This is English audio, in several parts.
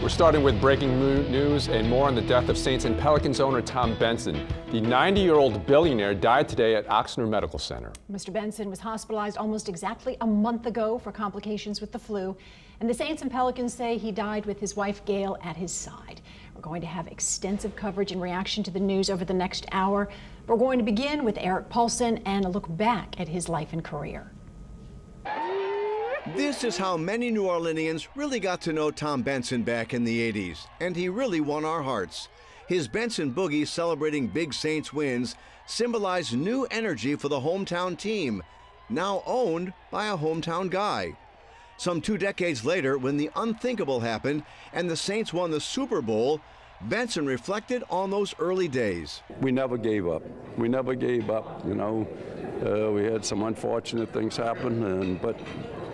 We're starting with breaking news and more on the death of Saints and Pelicans owner Tom Benson. The 90-year-old billionaire died today at Oxnard Medical Center. Mr. Benson was hospitalized almost exactly a month ago for complications with the flu, and the Saints and Pelicans say he died with his wife Gail at his side. We're going to have extensive coverage and reaction to the news over the next hour. We're going to begin with Eric Paulson and a look back at his life and career. This is how many New Orleanians really got to know Tom Benson back in the 80s, and he really won our hearts. His Benson Boogie celebrating big Saints wins symbolized new energy for the hometown team, now owned by a hometown guy. Some 2 decades later, when the unthinkable happened and the Saints won the Super Bowl, Benson reflected on those early days. We never gave up. We never gave up, you know. We had some unfortunate things happen, but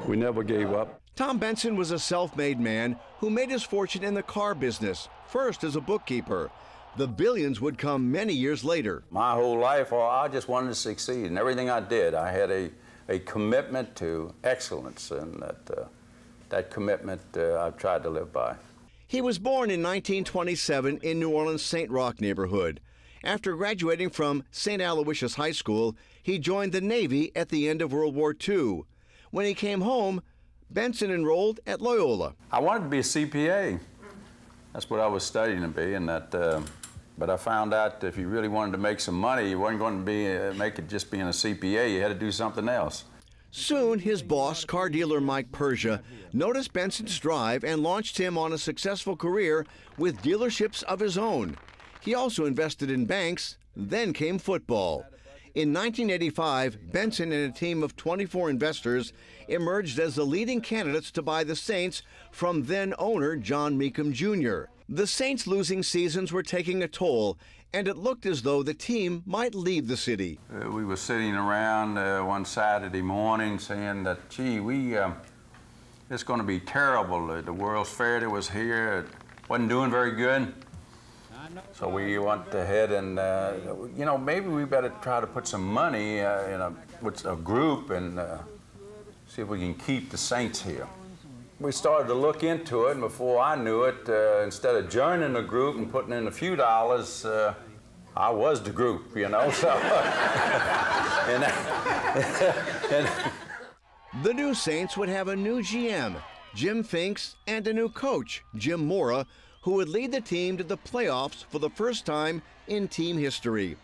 we never gave up. Tom Benson was a self-made man who made his fortune in the car business, first as a bookkeeper. The billions would come many years later. My whole life, I just wanted to succeed. In everything I did, I had a commitment to excellence, and that commitment I've tried to live by. He was born in 1927 in New Orleans' St. Roch neighborhood. After graduating from St. Aloysius High School, he joined the Navy at the end of World War II. When he came home, Benson enrolled at Loyola. I wanted to be a CPA. That's what I was studying to be, and but I found out that if you really wanted to make some money, you weren't going to make it just being a CPA. You had to do something else. Soon, his boss, car dealer Mike Persia, noticed Benson's drive and launched him on a successful career with dealerships of his own. He also invested in banks. Then came football. In 1985, Benson and a team of 24 investors emerged as the leading candidates to buy the Saints from then-owner John Mecum Jr. The Saints' losing seasons were taking a toll, and it looked as though the team might leave the city. We were sitting around one Saturday morning saying that, gee, it's going to be terrible. The World's Fair that was here, it wasn't doing very good. So we went ahead and, you know, maybe we better try to put some money with a group and see if we can keep the Saints here. We started to look into it, and before I knew it, instead of joining the group and putting in a few dollars, I was the group, you know, so. The new Saints would have a new GM, Jim Finks, and a new coach, Jim Mora, who would lead the team to the playoffs for the first time in team history.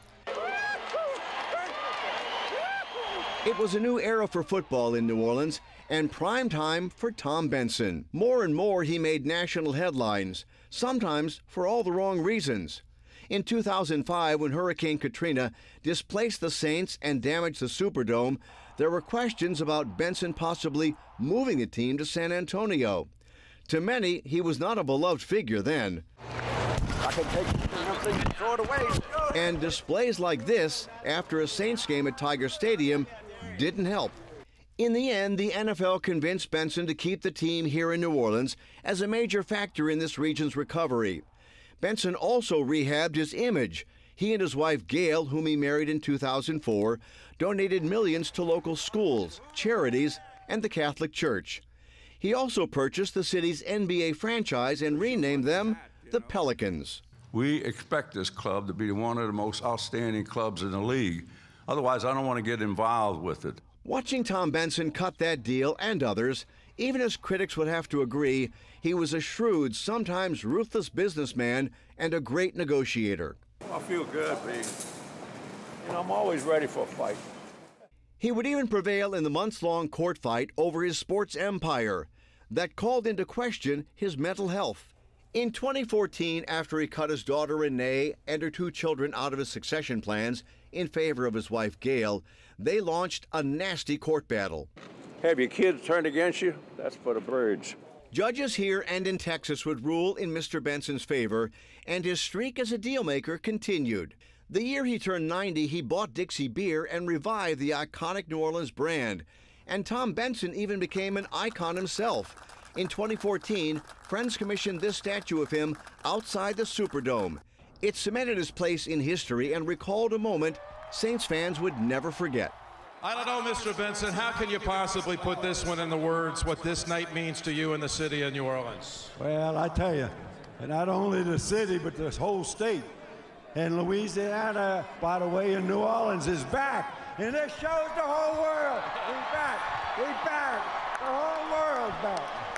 It was a new era for football in New Orleans and prime time for Tom Benson. More and more he made national headlines, sometimes for all the wrong reasons. In 2005, when Hurricane Katrina displaced the Saints and damaged the Superdome, there were questions about Benson possibly moving the team to San Antonio. To many, he was not a beloved figure then. I can take something and throw it away. And displays like this after a Saints game at Tiger Stadium didn't help. In the end, the NFL convinced Benson to keep the team here in New Orleans as a major factor in this region's recovery. Benson also rehabbed his image. He and his wife Gail, whom he married in 2004, donated millions to local schools, charities, and the Catholic Church. He also purchased the city's NBA franchise and renamed them the Pelicans. We expect this club to be one of the most outstanding clubs in the league. Otherwise, I don't want to get involved with it. Watching Tom Benson cut that deal and others, even as critics would have to agree, he was a shrewd, sometimes ruthless businessman and a great negotiator. I feel good, baby. You know, I'm always ready for a fight. He would even prevail in the months-long court fight over his sports empire that called into question his mental health. In 2014, after he cut his daughter Renee and her 2 children out of his succession plans in favor of his wife Gail, they launched a nasty court battle. Have your kids turned against you? That's for the birds. Judges here and in Texas would rule in Mr. Benson's favor, and his streak as a dealmaker continued. The year he turned 90, he bought Dixie Beer and revived the iconic New Orleans brand. And Tom Benson even became an icon himself. In 2014, friends commissioned this statue of him outside the Superdome. It cemented his place in history and recalled a moment Saints fans would never forget. I don't know, Mr. Benson, how can you possibly put this one in the words, what this night means to you in the city of New Orleans? Well, I tell you, not only the city, but this whole state. And Louisiana, by the way, in New Orleans is back. And this shows the whole world. We back. We back. The whole world's back.